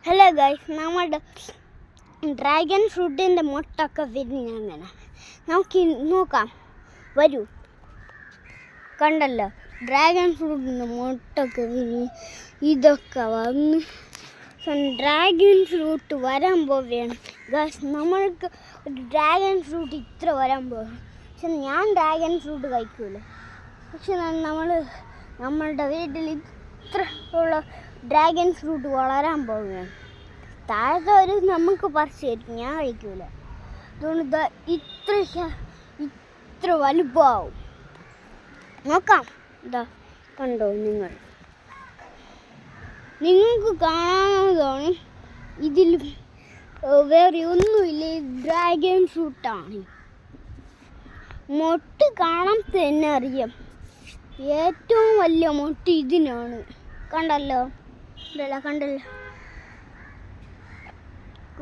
Hello guys, നമ്മുടെ dragon ഫ്രൂട്ടിൻ്റെ മുട്ടൊക്കെ വിരിഞ്ഞ അങ്ങനെ നമുക്ക് നോക്കാം. വരൂ, കണ്ടല്ലോ ഡ്രാഗൺ ഫ്രൂട്ടിൻ്റെ മുട്ടൊക്കെ വിരിഞ്ഞ് ഇതൊക്കെ വന്ന് ഡ്രാഗൺ ഫ്രൂട്ട് വരാൻ പോവുകയാണ് ഗൈസ്. നമ്മൾക്ക് ഒരു ഡ്രാഗൺ ഫ്രൂട്ട് ഇത്ര വരാൻ പോകും. പക്ഷെ ഞാൻ ഡ്രാഗൺ ഫ്രൂട്ട് കഴിക്കൂല. പക്ഷെ നമ്മളുടെ വീട്ടിൽ ഇത്ര ഉള്ള ഡ്രാഗൺ ഫ്രൂട്ട് വളരാൻ പോവുകയാണ്. താഴത്തെ ഒരു നമുക്ക് പറിച്ച് തരും, ഞാൻ കഴിക്കൂല. അതുകൊണ്ട് ഇത്ര വലുപ്പമാവും. നോക്കാം, ഇതാ കണ്ടോ നിങ്ങൾക്ക് കാണാവുന്നതാണ്. ഇതിൽ വേറെ ഒന്നുമില്ല, ഡ്രാഗൺ ഫ്രൂട്ടാണ്. മൊട്ട് കാണാൻ തന്നെ അറിയാം. ഏറ്റവും വലിയ മൊട്ട് ഇതിനാണ്. കണ്ടല്ലോ,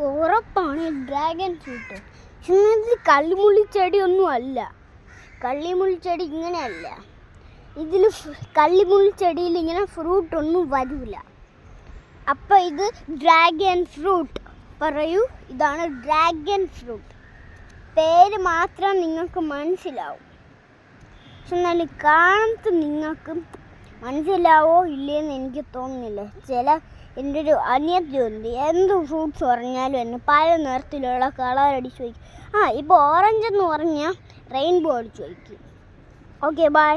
ഉറപ്പാണ് ഡ്രാഗൺ ഫ്രൂട്ട്. ഇത് കള്ളിമുള്ളിച്ചെടിയൊന്നും അല്ല. കള്ളിമുള്ളിച്ചെടി ഇങ്ങനെയല്ല. ഇതിൽ കള്ളിമുള്ളിച്ചെടിയിൽ ഇങ്ങനെ ഫ്രൂട്ടൊന്നും വരില്ല. അപ്പം ഇത് ഡ്രാഗൺ ഫ്രൂട്ട്. പറയൂ, ഇതാണ് ഡ്രാഗൺ ഫ്രൂട്ട്. പേര് മാത്രം നിങ്ങൾക്ക് മനസ്സിലാവും. പക്ഷെ എന്നാലും കാണത്ത് നിങ്ങൾക്ക് മനസ്സിലാവോ ഇല്ലയെന്ന് എനിക്ക് തോന്നുന്നില്ല. എൻ്റെ ഒരു അനിയത്തിയുണ്ട്, എന്ത് ഫ്രൂട്ട്സ് പറഞ്ഞാലും എന്നെ പല നിറത്തിലുള്ള കളർ അടിച്ച് ചോദിക്കും. ഇപ്പോൾ ഓറഞ്ച് എന്ന് പറഞ്ഞാൽ റെയിൻബോ അടിച്ച് ചോദിക്കും. Okay, by.